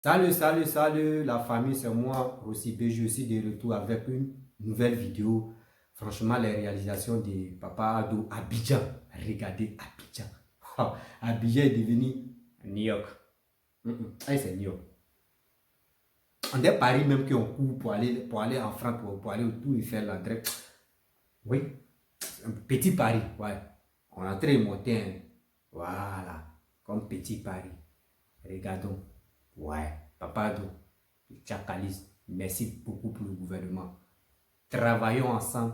Salut la famille, c'est moi aussi je suis de retour avec une nouvelle vidéo. Franchement, les réalisations de Papa Ado Abidjan, regardez Abidjan. Abidjan est devenu New York. C'est New York. On est Paris même qu'on court pour aller en France, pour aller autour et faire l'entrée. Oui, un petit Paris, ouais. On est en train de monter, hein. Voilà, comme petit Paris. Regardons. Ouais, Papa Ado, Tchakalis, merci beaucoup pour le gouvernement. Travaillons ensemble.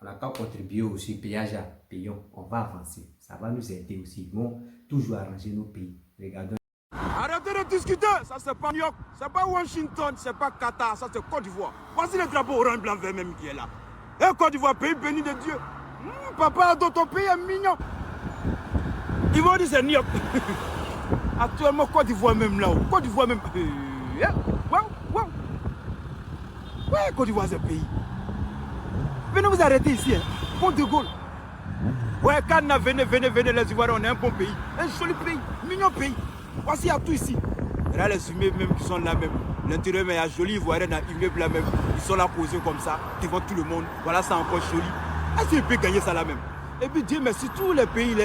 On n'a qu'à contribuer aussi, payons, on va avancer. Ça va nous aider aussi. Ils vont toujours arranger nos pays. Regardons. Arrêtez de discuter, ça c'est pas New York, c'est pas Washington, c'est pas Qatar, ça c'est Côte d'Ivoire. Voici le drapeau orange, blanc, vert même qui est là. Et Côte d'Ivoire, pays béni de Dieu. Papa Ado, ton pays est mignon. Ils vont dire c'est New York. Actuellement, Côte d'Ivoire même là. Côte d'Ivoire même. Wow. Ouais, Côte d'Ivoire c'est un pays. Venez vous arrêter ici, hein. Pont de Gaulle. Ouais, Cana, venez, les Ivoiriens, on est un bon pays. Un joli pays, mignon pays. Voici, il y a tout ici. Et là, les immeubles même qui sont là même. L'intérieur, mais il y a joli Ivoirien dans l'immeuble là même. Ils sont là posés comme ça, devant tout le monde. Voilà, c'est encore joli. Est-ce qu'il peut gagner ça là même? Et puis Dieu merci, tous les pays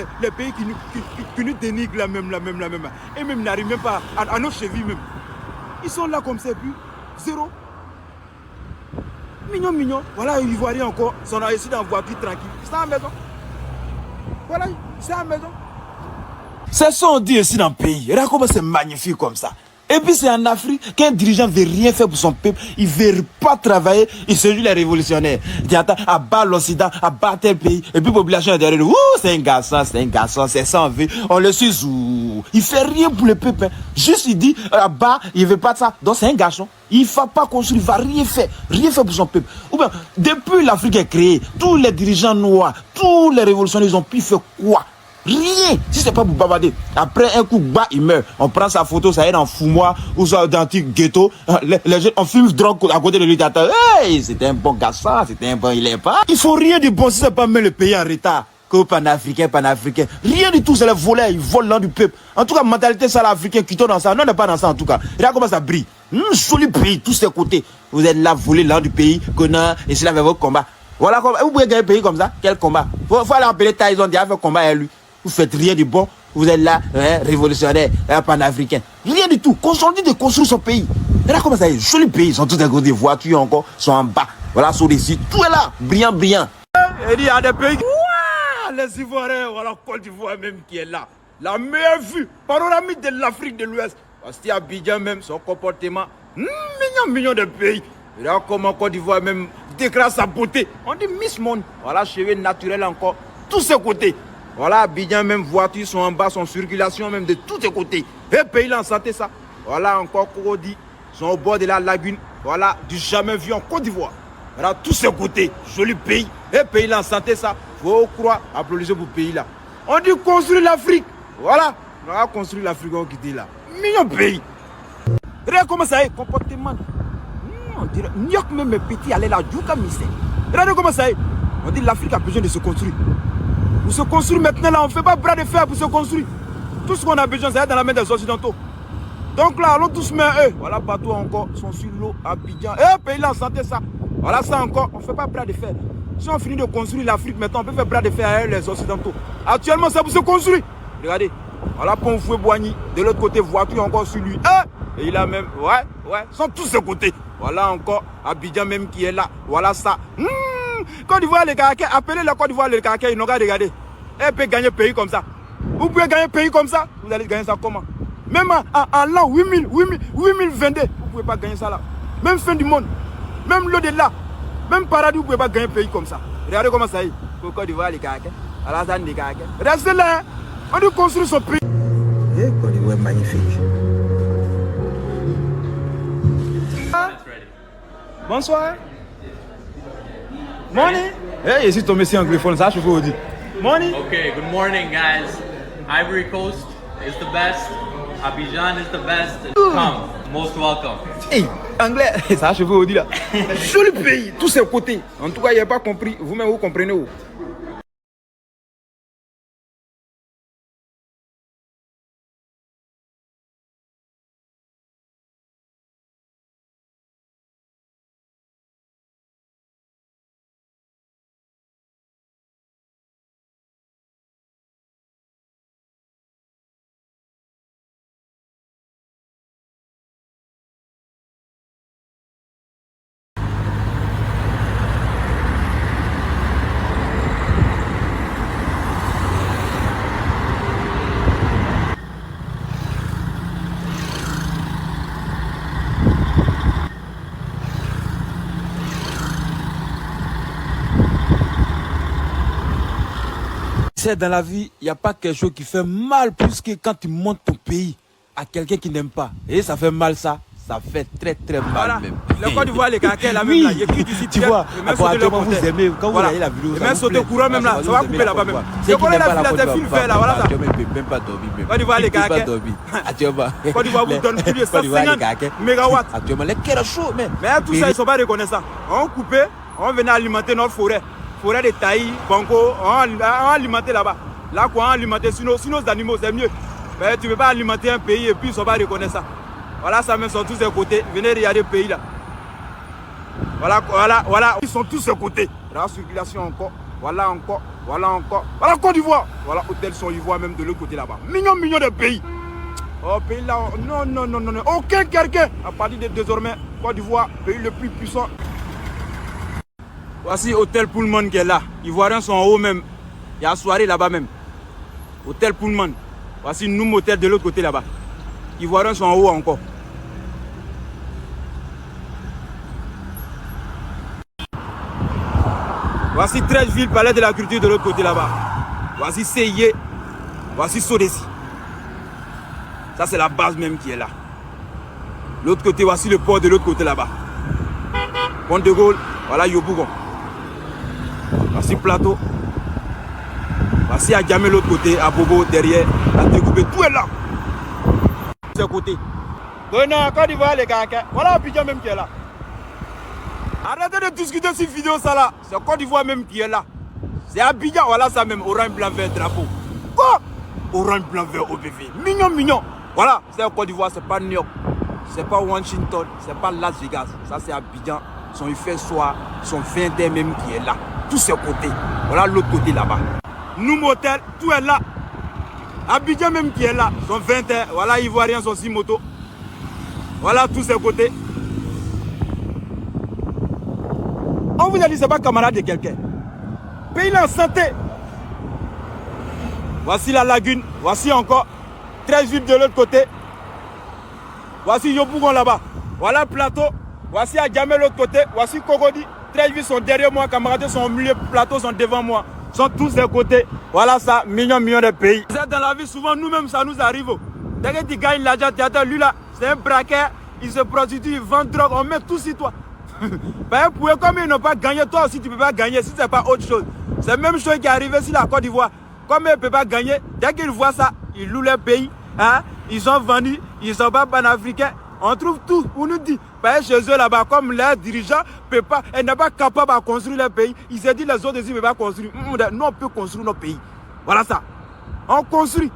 qui nous dénigrent là même. Et même n'arrivent même pas à nos chevilles même. Ils sont là comme ça, et puis zéro. Mignon. Voilà, les Ivoiriens encore, ils sont ici dans la voiture tranquille. C'est à la maison. Voilà, c'est à la maison. C'est ça on dit ici dans le pays. Regarde comment c'est magnifique comme ça. Et puis c'est en Afrique qu'un dirigeant ne veut rien faire pour son peuple. Il ne veut pas travailler. Il se joue les révolutionnaires. Il attend à battre l'Occident, à battre tel pays. Et puis la population est derrière lui. C'est un garçon, c'est ça on veut. On le suit. Il ne fait rien pour le peuple. Juste il dit, là-bas, il ne veut pas de ça. Donc c'est un garçon. Il ne va pas construire, il ne va rien faire pour son peuple. Ou bien, depuis l'Afrique est créée, tous les dirigeants noirs, tous les révolutionnaires, ils ont pu faire quoi? Rien. Si c'est pas pour bavarder. Après un coup bas, il meurt. On prend sa photo, ça est dans Foumois ou dans un petit ghetto. Les jeunes, on filme drogue à côté de lui. Hey, c'était un bon garçon, c'était un bon, il est pas. Il faut rien de bon si c'est pas mettre le pays en retard. Que panafricain. Rien du tout, c'est les voleurs, ils volent l'an du peuple. En tout cas, mentalité ça l'africain qui tourne dans ça. Non, on n'est pas dans ça en tout cas. Regarde comment ça brille. Joli pays, tous ces côtés. Vous êtes là, voler l'an du pays, connant, et c'est là avec vos combats. Voilà, vous pouvez gagner un pays comme ça. Quel combat? Faut aller appeler Tyson, il a fait combat avec lui. Vous faites rien de bon, vous êtes là, révolutionnaire, panafricain. Rien du tout. Construire de construire son pays. Et là, comment ça est? Joli pays, ils sont tous à côté des voitures encore, sont en bas. Voilà, sur les sites, tout est là, brillant. Il y a des pays. Ouah, les Ivoiriens, voilà, Côte d'Ivoire même qui est là. La meilleure vue, panoramique de l'Afrique de l'Ouest. Parce qu'il y a Abidjan même, son comportement, mignon de pays. Et là, comment Côte d'Ivoire même déclare sa beauté. On dit Miss Monde. Voilà, cheveux naturels encore, tous ces côtés. Voilà, Abidjan, même voitures sont en bas, son circulation même de tous les côtés. Et pays là en santé ça. Voilà encore Cocody, sont au bord de la lagune. Voilà, du jamais vu en Côte d'Ivoire. Voilà, tous ces côtés, joli pays. Et pays là en santé ça. Faut croire, applaudissez pour le pays là. On dit construire l'Afrique. Voilà, on va construire l'Afrique on dit là. Mignon pays. Regarde comment ça est, comportement. On dirait, New York même est petit, allez là, Djouka Missé. Regardez comment ça est. On dit l'Afrique a besoin de se construire. Pour se construire maintenant là, on ne fait pas bras de fer pour se construire. Tout ce qu'on a besoin, c'est dans la main des Occidentaux. Donc là, allons tous mettre eux. Voilà, bateaux encore sont sur l'eau, Abidjan. Pays là en santé ça. Voilà ça encore, on ne fait pas bras de fer. Si on finit de construire l'Afrique maintenant, on peut faire bras de fer avec les Occidentaux. Actuellement, c'est pour se construire. Regardez, voilà Pont Fouet Boigny. De l'autre côté, voiture encore sur lui. Et il a même, ouais, sont tous de côté. Voilà encore Abidjan même qui est là. Voilà ça. Côte d'Ivoire, les Caraquais, appelez la Côte d'Ivoire, les Caraquais, ils n'ont qu'à regarder. Elle peut gagner un pays comme ça. Vous pouvez gagner un pays comme ça, vous allez gagner ça comment? Même en l'an 8022, vous ne pouvez pas gagner ça là. Même fin du monde, même l'au-delà, même paradis, vous ne pouvez pas gagner un pays comme ça. Regardez comment ça est. Côte d'Ivoire, les Caraquais, Alassane, les Caraquais. Restez là, hein. On doit construire son pays. Côte d'Ivoire magnifique. Bonsoir. Morning. Hey, ici tombé sur anglophone, ça je peux vous dire. Morning. Okay, good morning guys. Ivory Coast is the best. Abidjan is the best. Come, most welcome. Hey, anglais, ça je peux vous dire là. Joli pays, tous ces côtés. En tout cas, il n'y a pas compris. Vous-même, vous comprenez où? sais, dans la vie, il n'y a pas quelque chose qui fait mal plus que quand tu montes ton pays à quelqu'un qui n'aime pas. Et ça fait mal ça. Ça fait très mal voilà. même. Le Côte d'Ivoire, les gars, là, oui. même là, il écrit ici, tu vois, vous aimez, quand vous voilà. voyez la vidéo, ça même sauter courant même là, ça va couper là-bas même. C'est connais la file des films faits là, voilà ça. Même pas dormir même. Côte d'Ivoire, les gars, Côte d'Ivoire vous donne plus de 150 mégawatts. Actuellement, les cœurs chauds, mais tout ça, ils ne sont pas reconnaissants. On coupait, on venait alimenter notre forêt. Forêt de Taï, Banco, on alimentait là-bas. Là, quoi, on alimentait sur nos animaux, c'est mieux. Mais tu ne peux pas alimenter un pays et puis ils ne sont pas reconnaissants. Voilà, ça même sont tous ces côtés. Venez regarder le pays là. Voilà. Ils sont tous ces côtés. La circulation encore. Voilà encore. Voilà Côte d'Ivoire. Voilà, hôtel son Ivoire même de l'autre côté là-bas. Millions de pays. Oh, pays là. Non. Aucun quelqu'un. À partir de désormais, Côte d'Ivoire, pays le plus puissant. Voici hôtel Pullman qui est là. Ivoiriens sont en haut même. Il y a soirée là-bas même. Hôtel Pullman. Voici nous hôtel de l'autre côté là-bas. Ivoiriens sont en haut encore. Voici 13 villes, palais de la culture de l'autre côté là-bas. Voici Seyé. Voici Sodesi. Ça c'est la base même qui est là. L'autre côté, voici le port de l'autre côté là-bas. Pont de Gaulle, voilà Yopougon. Voici Plateau. Voici Adjamé l'autre côté, à Bobo derrière, à découper, tout est là. De ce côté. Côte d'Ivoire les gars, voilà Abidjan même qui est là. Arrêtez de discuter sur vidéo ça là. C'est Côte d'Ivoire même qui est là. C'est Abidjan, voilà ça même, orange, blanc, vert, drapeau. Quoi? Orange, blanc, vert, OBV. Mignon. Voilà, c'est Côte d'Ivoire, c'est pas New York. C'est pas Washington, c'est pas Las Vegas. Ça c'est Abidjan, son fait soir, son 20 même qui est là. Tous ces côtés. Voilà l'autre côté là-bas. Nous motel, tout est là. Abidjan même qui est là, son 20 voilà Ivoirien, son 6 motos. Voilà tous ces côtés. On vous a dit c'est pas camarade de quelqu'un. Pays là en santé. Voici la lagune. Voici encore 13 villes de l'autre côté. Voici Yopougon là-bas. Voilà Plateau. Voici Adjamé de l'autre côté. Voici Cocody. 13 villes sont derrière moi. Camarades sont au milieu. Plateau sont devant moi. Sont tous des côtés. Voilà ça. Millions de pays. Vous êtes dans la vie souvent. Nous-mêmes ça nous arrive. Dès que tu gagnes l'argent, lui là, c'est un braqueur. Il se prostitue, il vend drogue. On met tout sur toi. Comme ils n'ont pas gagné, toi aussi tu ne peux pas gagner si ce n'est pas autre chose. C'est la même chose qui est arrivé sur la Côte d'Ivoire. Comme ils ne peuvent pas gagner, dès qu'ils voient ça, ils louent leur pays. Hein? Ils sont vendus, ils ne sont pas panafricains. On trouve tout. On nous dit, chez eux là-bas, comme leurs dirigeants n'est pas capable de construire leur pays, ils se disent les autres ici ne peuvent pas construire. Nous, on peut construire nos pays. Voilà ça. On construit.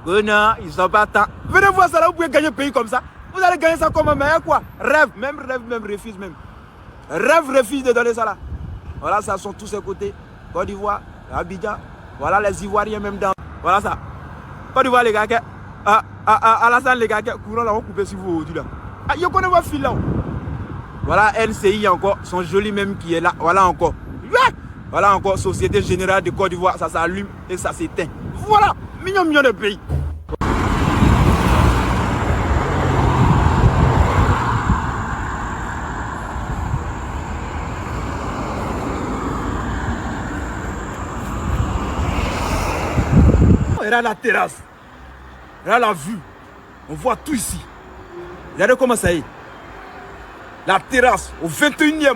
Non, ils ne sont pas tant. Venez voir ça là, vous pouvez gagner un pays comme ça. Vous allez gagner ça comme un meilleur quoi. Rêve, même refuse même. Rêve refuse de donner ça là. Voilà, ça sont tous ces côtés. Côte d'Ivoire, Abidjan. Voilà les Ivoiriens même dans. Voilà ça. Côte d'Ivoire les gars. Alassane les gars, courant là, on coupe sur vous aujourd'hui là. Ah, je connais votre fil là. Voilà NCI encore, son joli même qui est là. Voilà encore. Voilà encore, Société Générale de Côte d'Ivoire, ça s'allume et ça s'éteint. Voilà, millions de pays. Regarde la terrasse, regarde la vue, on voit tout ici. Regardez comment ça est. La terrasse au 21e,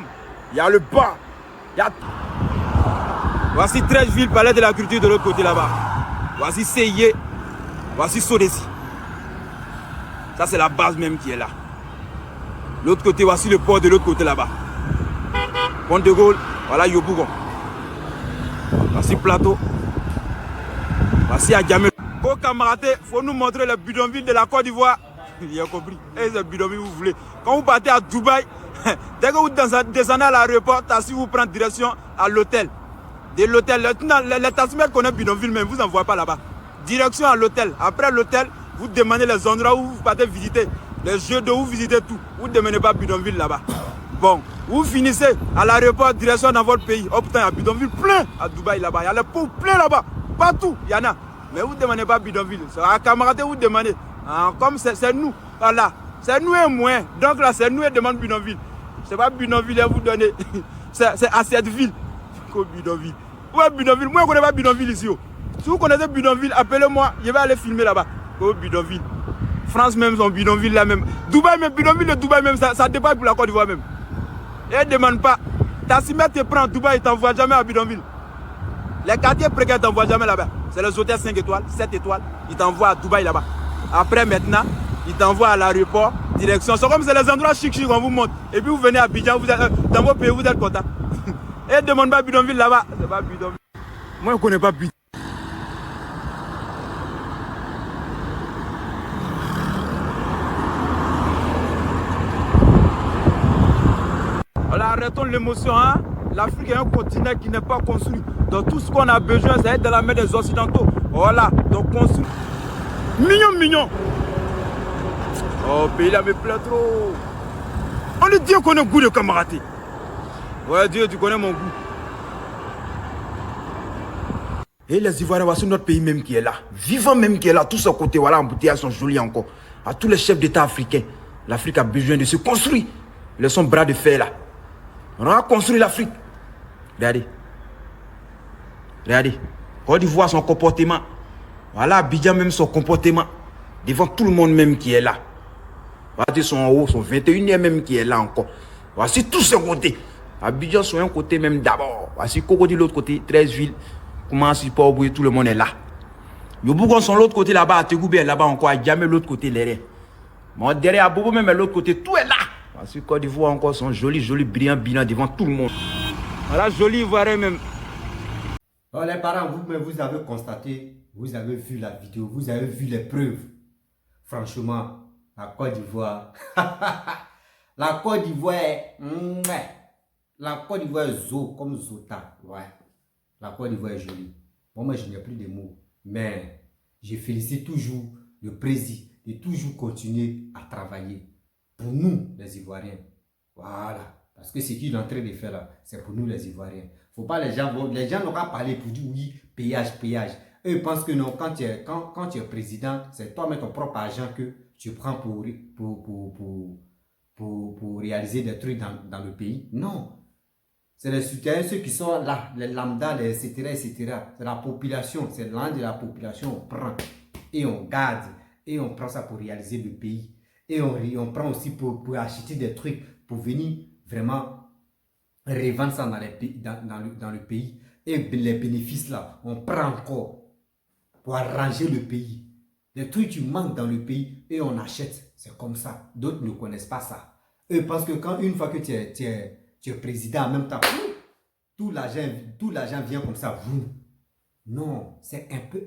il y a le bar, il y a... Voici 13 villes, palais de la culture de l'autre côté là-bas. Voici Seyé, voici Sodesi. Ça c'est la base même qui est là. L'autre côté, voici le port de l'autre côté là-bas. Pont de Gaulle, voilà Yopougon. Voici Plateau. Voici Adjamé. Vos camarades, il faut nous montrer le bidonville de la Côte d'Ivoire. Il a compris. Et ce bidonville vous voulez. Quand vous partez à Dubaï, dès que vous descendez à l'aéroport, si vous prenez direction à l'hôtel. De l'hôtel, les taximètres connaissent bidonville, mais vous n'en voyez pas là-bas. Direction à l'hôtel. Après l'hôtel, vous demandez les endroits où vous partez visiter. Les jeux d'eau, vous visitez tout. Vous ne demandez pas bidonville là-bas. Bon, vous finissez à l'aéroport, direction dans votre pays. Oh putain, il y a bidonville plein à Dubaï là-bas. Il y a les pots plein là-bas. Partout, il y en a. Mais vous ne demandez pas bidonville. À camarade, vous demandez. Ah, comme c'est nous. Voilà. C'est nous et moins. Donc là, c'est nous et demande bidonville. Ce n'est pas bidonville à vous donner. C'est à cette ville. Bidonville. Où est bidonville? Moi, je ne connais pas bidonville ici. Si vous connaissez bidonville, appelez-moi, je vais aller filmer là-bas. Oh, bidonville. France même, son bidonville là même. Dubaï même, bidonville de Dubaï même, ça dépasse pour la Côte d'Ivoire même. Et ne demande pas. Tassimé te prend à Dubaï, il t'envoie jamais à bidonville. Les quartiers précaires ne t'envoient jamais là-bas. C'est les hôtels 5 étoiles, 7 étoiles. Ils t'envoient à Dubaï là-bas. Après maintenant, ils t'envoient à l'aéroport, direction. C'est comme c'est les endroits chic, on vous montre. Et puis vous venez à Abidjan, vous êtes, dans vos pays, vous êtes content. Et ne demande pas bidonville là-bas. C'est pas bidonville. Moi, je ne connais pas bidonville. Voilà, arrêtons l'émotion. Hein? L'Afrique est un continent qui n'est pas construit. Donc tout ce qu'on a besoin, c'est être dans la main des Occidentaux. Voilà, donc construit. Mignon, mignon. Oh, pays là me plaît trop. On dit Dieu connaît le goût de camaraderie. Ouais, Dieu, tu connais mon goût. Et les Ivoiriens, voici notre pays même qui est là. Vivant même qui est là. Tous à côté, voilà, embouteillages sont jolis encore. À tous les chefs d'État africains, l'Afrique a besoin de se construire. Ils sont bras de fer là. On a construit l'Afrique. Regardez. Regardez. Côte d'Ivoire, son comportement. Voilà, Abidjan même son comportement. Devant tout le monde même qui est là. Voici son en haut, son 21e même qui est là encore. Voici tous ces côtés. Abidjan sur un côté même d'abord. Voici Cocody de l'autre côté, 13 villes. Comment si pas oublier, tout le monde est là. Yobougon sont l'autre côté là-bas, à Tegoubé là-bas encore, à jamais l'autre côté derrière. Mon derrière à Bobo même l'autre côté, tout est là. Voici Côte d'Ivoire encore, sont jolis, jolis, brillants, brillants devant tout le monde. Voilà, joli Ivoirien même. Alors les parents, vous avez constaté, vous avez vu la vidéo, vous avez vu les preuves. Franchement, la Côte d'Ivoire, la Côte d'Ivoire est... La Côte d'Ivoire est zo comme Zota. Ouais. La Côte d'Ivoire est jolie. Bon, moi, je n'ai plus de mots. Mais je félicite toujours le président de toujours continuer à travailler pour nous, les Ivoiriens. Voilà. Parce que ce qu'il est en train de faire là, c'est pour nous, les Ivoiriens. Faut pas les gens n'ont pas parlé pour dire oui, péage, péage. Eux ils pensent que non, quand tu es président, c'est toi-même ton propre argent que tu prends pour réaliser des trucs dans le pays. Non. C'est les citoyens, ceux qui sont là, les lambda, etc., etc. C'est la population, c'est l'un de la population, on prend et on garde et on prend ça pour réaliser le pays. Et on prend aussi pour acheter des trucs, pour venir vraiment revendre ça dans le pays. Et les bénéfices là, on prend encore pour arranger le pays. Les trucs qui manquent dans le pays et on achète. C'est comme ça. D'autres ne connaissent pas ça. Eux pensent que une fois que tu es président en même temps, tout l'argent vient comme ça. Non, c'est un peu.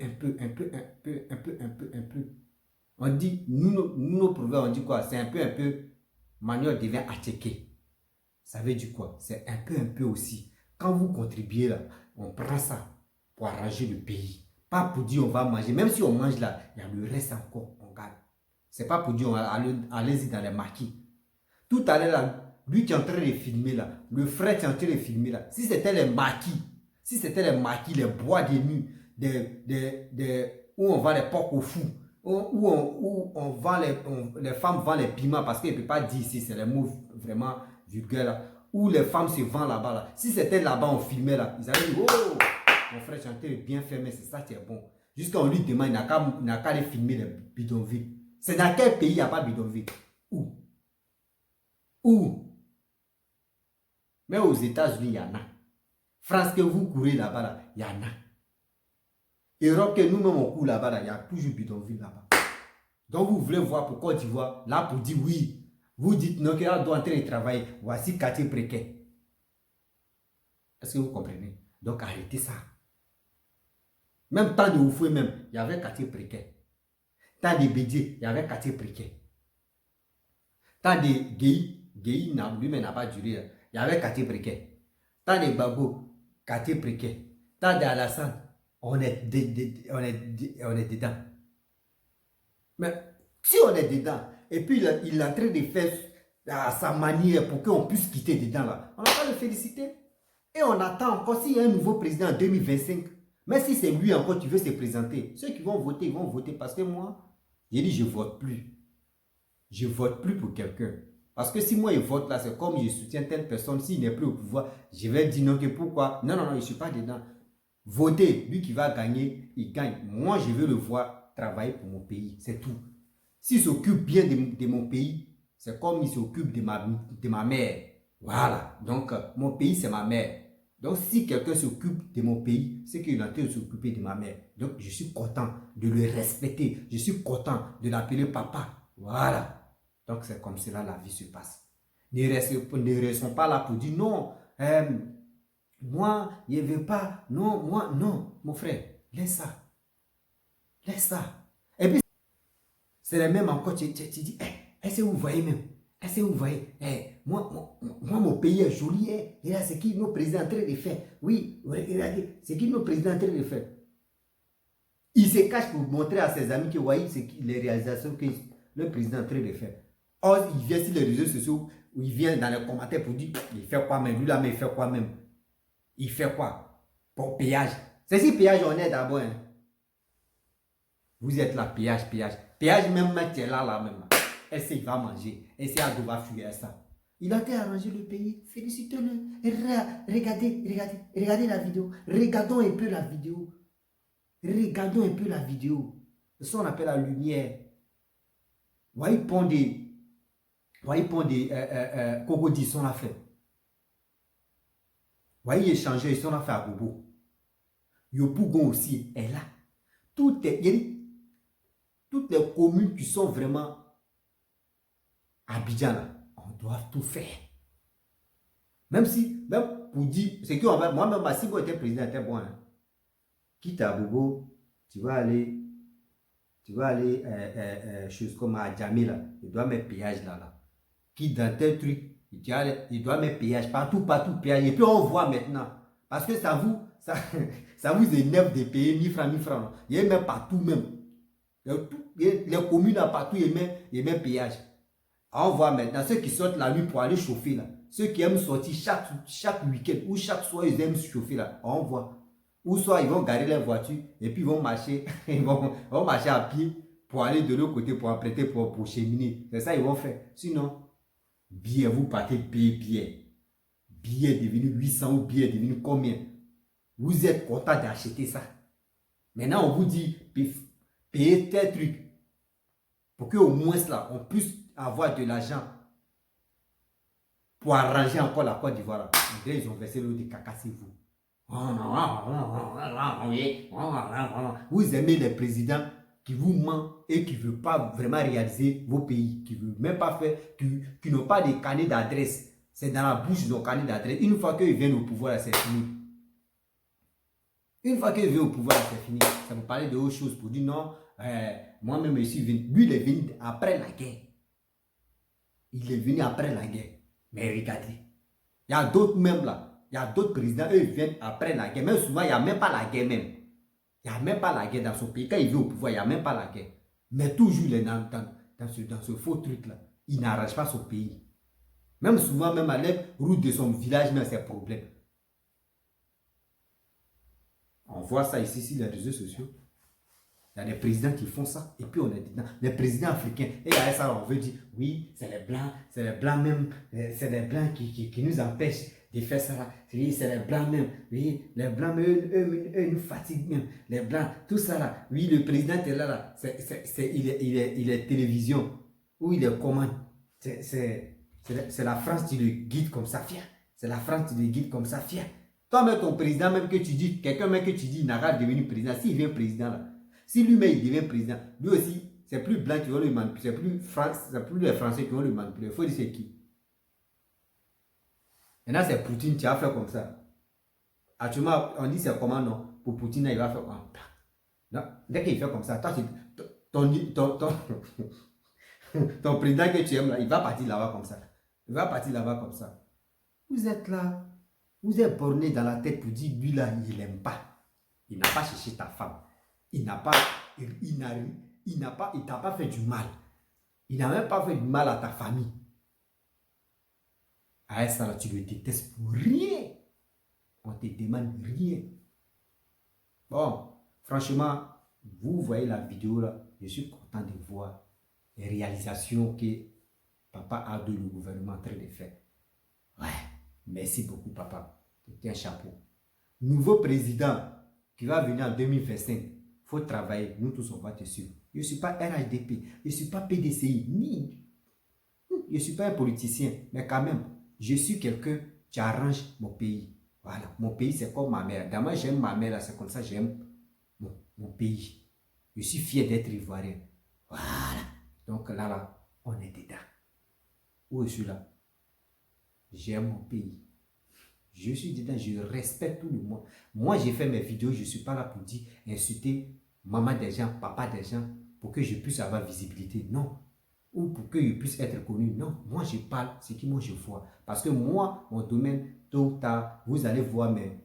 On dit, nous nos proverbes, on dit quoi? C'est un peu, manière devient acheté. Ça veut dire quoi? C'est un peu aussi. Quand vous contribuez là, on prend ça pour arranger le pays. Pas pour dire on va manger. Même si on mange là, il y a le reste encore, on garde. C'est pas pour dire allez-y dans les maquis. Tout à l'heure là, lui qui est en train de filmer là, le frère qui est en train de filmer là, si c'était les maquis, les bois de nuit, où on vend les porcs au fou, où on vend les femmes vendent les piments parce qu'elles ne peuvent pas dire ici, c'est les mots vraiment vulgaires là, où les femmes se vendent là-bas là. Si c'était là-bas, on filmait là, ils allaient dire, oh, mon frère chantait bien fait, mais c'est ça qui est bon. Jusqu'à on lui demande, il n'a qu'à aller filmer les bidonvilles. C'est dans quel pays il n'y a pas de bidonville? Où? Mais aux États-Unis, il y en a. France, que vous courez là-bas, là, il y en a. Europe, que nous-mêmes on court là-bas, là, il y a toujours bidonville là-bas. Donc vous voulez voir pourquoi tu vois, là pour dire oui, vous dites non, qu'elle doit entrer et travailler. Voici quartier précaire. Est-ce que vous comprenez? Donc arrêtez ça. Même temps de Oufoué même, il y avait quartier précaire. Temps de Bédier, il y avait quartier précaire. Temps de Guéhi lui-même n'a pas duré. Il y avait quartier précaire. Tant de Babo, quartier précaire. Tant d'Alassane, on est dedans. Mais si on est dedans, et puis il est en train de faire à sa manière pour qu'on puisse quitter dedans là, on n'a pas le féliciter. Et on attend encore s'il y a un nouveau président en 2025. Mais si c'est lui encore qui veut se présenter, ceux qui vont voter, ils vont voter. Parce que moi, j'ai dit je ne vote plus. Je ne vote plus pour quelqu'un. Parce que si moi je vote là, c'est comme je soutiens telle personne, s'il n'est plus au pouvoir, je vais dire non, que pourquoi? Non, je ne suis pas dedans. Votez, lui qui va gagner, il gagne. Moi, je veux le voir travailler pour mon pays, c'est tout. S'il s'occupe bien de mon pays, c'est comme il s'occupe de ma mère. Voilà, donc mon pays, c'est ma mère. Donc, si quelqu'un s'occupe de mon pays, c'est qu'il est en train de s'occuper de ma mère. Donc, je suis content de le respecter. Je suis content de l'appeler papa. Voilà. Donc, c'est comme cela la vie se passe. Ne restons pas là pour dire non. Moi, je ne veux pas. Non, moi, non. Mon frère, laisse ça. Laisse ça. Et puis, c'est le même encore. Tu dis, est-ce que vous voyez même? Est-ce que vous voyez? Moi, mon pays est joli. Et là, c'est qui nos présidents en train de faire? Oui, regardez, c'est qui nos présidents en train de faire? Il se cache pour montrer à ses amis que voyez les réalisations que le président est en train de faire. Or, il vient sur les réseaux sociaux, où il vient dans les commentaires pour dire, il fait quoi même? Lui là, mais il fait quoi même? Il fait quoi? Pour péage. C'est si péage on est d'abord. Hein. Vous êtes là, péage. Péage même, tu es là même. Est-ce qu'il va manger? Est-ce qu'il va fuir ça? Il a été arrangé le pays. Félicitez-le. Regardez la vidéo. Regardons un peu la vidéo. Regardons un peu la vidéo. C'est ce qu'on appelle la lumière. Voyez, pont des Cogodi, sont la fait. Voyez, échanger, ils sont la fait à Bobo. Yopougon aussi est là. Toutes les communes qui sont vraiment à Abidjan, on doit tout faire. Même pour dire, c'est que moi-même, si vous êtes président, c'est bon. Hein. Quitte à Bobo, tu vas aller chose comme à Djamé là, il doit mettre péage là. Qui dans tel truc, il doit mettre péage, partout, péage. Et puis on voit maintenant, parce que ça vous énerve de payer 1000 francs. Il y a même partout même. Les communes là, partout, il y a même péage. On voit maintenant ceux qui sortent la nuit pour aller chauffer là. Ceux qui aiment sortir chaque week-end ou chaque soir, ils aiment chauffer là. On voit. Ou soit ils vont garer leur voiture et puis ils vont marcher, vont marcher à pied pour aller de l'autre côté pour apprêter pour cheminer. C'est ça qu'ils vont faire. Sinon, billet, vous partez payer billet. Billet devenu 800 ou billet devenu combien? Vous êtes content d'acheter ça. Maintenant, on vous dit, payez tel truc. Pour qu'au moins là, on puisse avoir de l'argent pour arranger encore la Côte d'Ivoire. Ils ont versé l'eau de caca, c'est vous. Vous aimez les présidents qui vous mentent et qui ne veulent pas vraiment réaliser vos pays, qui ne veulent même pas faire, qui n'ont pas de carnet d'adresse. C'est dans la bouche de nos carnet d'adresse. Une fois qu'ils viennent au pouvoir, c'est fini. Une fois qu'ils viennent au pouvoir, c'est fini. Ça vous parler de autre chose pour dire non, moi-même je suis venu. Lui, il est venu après la guerre. Il est venu après la guerre. Mais regardez, il y a d'autres même là. Il y a d'autres présidents, eux, ils viennent après la guerre. Même souvent, il n'y a même pas la guerre même. Il n'y a même pas la guerre dans son pays. Quand il vient au pouvoir, il n'y a même pas la guerre. Mais toujours, il est dans ce faux truc-là. Il n'arrange pas son pays. Même souvent, même à la route de son village, même c'est problème. On voit ça ici sur les réseaux sociaux. Il y a des présidents qui font ça. Et puis on est dedans. Les présidents africains. Et à ça, on veut dire, oui, c'est les blancs même. C'est les blancs qui nous empêchent de faire ça. Oui, c'est les blancs même. Oui, les blancs, eux nous fatiguent même. Les blancs, tout ça là. Oui, le président est là. Il est télévision. Ou il est comment? C'est la France qui le guide comme ça, fier. C'est la France qui le guide comme ça, fier. Toi-même, ton président, même que tu dis, quelqu'un même que tu dis, il n'a pas devenu président. S'il devient président là. Si lui-même il devient président, lui aussi, c'est plus blanc qui vont le manipuler, c'est plus les Français qui vont le manipuler. Il faut dire c'est qui. Maintenant, c'est Poutine qui a fait comme ça. Actuellement, on dit c'est comment non? Pour Poutine, il va faire comme ça. Dès qu'il fait comme ça, toi, ton président que tu aimes là, il va partir là-bas comme ça. Il va partir là-bas comme ça. Vous êtes là, vous êtes borné dans la tête pour dire lui là, il n'aime pas. Il n'a pas cherché ta femme. Il t'a pas fait du mal. Il n'a même pas fait du mal à ta famille. À ça, là, tu le détestes pour rien. On te demande rien. Bon, franchement, vous voyez la vidéo là, je suis content de voir les réalisations que papa a de le gouvernement en train de faire. Ouais, merci beaucoup papa. C'était un chapeau. Nouveau président. qui va venir en 2025. Il faut travailler. Nous tous, on va te suivre. Je ne suis pas RHDP. Je ne suis pas PDCI. Ni. Je ne suis pas un politicien. Mais quand même, je suis quelqu'un qui arrange mon pays. Voilà. Mon pays, c'est comme ma mère. D'abord, j'aime ma mère. C'est comme ça j'aime mon pays. Je suis fier d'être ivoirien. Voilà. Donc là, on est dedans. Où je suis là? J'aime mon pays. Je suis dedans, je respecte tout le monde. Moi, j'ai fait mes vidéos, je ne suis pas là pour dire, insulter maman des gens, papa des gens, pour que je puisse avoir visibilité. Non. Ou pour que je puisse être connu. Non. Moi, je parle ce que moi je vois. Parce que moi, mon domaine, tôt ou tard, vous allez voir mes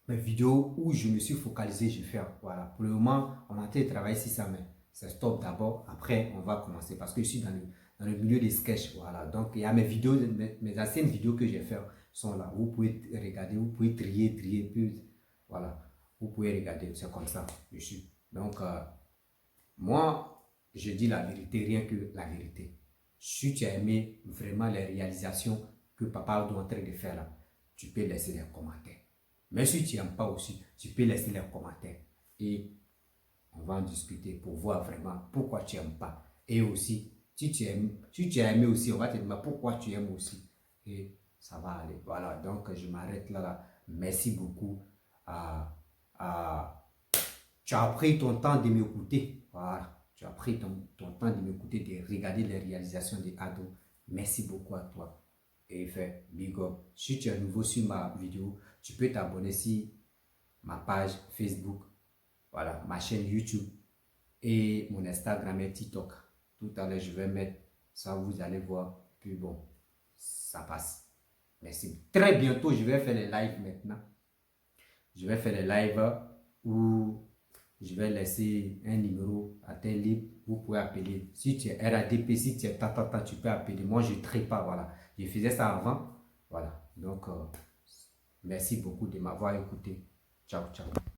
vidéos où je me suis focalisé, je fais. Voilà. Pour le moment, on est en train de travailler sur ça, mais c'est stop d'abord. Après, on va commencer. Parce que je suis dans le milieu des sketchs. Voilà. Donc, il y a mes vidéos, mes anciennes vidéos que j'ai faites sont là. Vous pouvez regarder, vous pouvez trier, puis voilà. Vous pouvez regarder, c'est comme ça, je suis. Donc, moi, je dis la vérité, rien que la vérité. Si tu as aimé vraiment les réalisations que Papa Abdou est en train de faire là, tu peux laisser les commentaires. Mais si tu n'aimes pas aussi, tu peux laisser les commentaires. Et on va en discuter pour voir vraiment pourquoi tu n'aimes pas. Et aussi, si tu as aimé aussi, on va te demander pourquoi tu aimes aussi. Et ça va aller. Voilà, donc je m'arrête là. Merci beaucoup. Tu as pris ton temps de m'écouter. Voilà, tu as pris ton temps de m'écouter, de regarder les réalisations des ados. Merci beaucoup à toi. Et fait big up. Si tu es nouveau sur ma vidéo, tu peux t'abonner sur ma page Facebook. Voilà, ma chaîne YouTube et mon Instagram et TikTok. Tout à l'heure, je vais mettre ça, vous allez voir. Puis bon, ça passe. Merci. Très bientôt, je vais faire les lives maintenant. Je vais faire les lives où je vais laisser un numéro à tel libre. Vous pouvez appeler. Si tu es RADP, si tu es tata, tu peux appeler. Moi, je ne traite pas. Voilà. Je faisais ça avant. Voilà. Donc, merci beaucoup de m'avoir écouté. Ciao, ciao.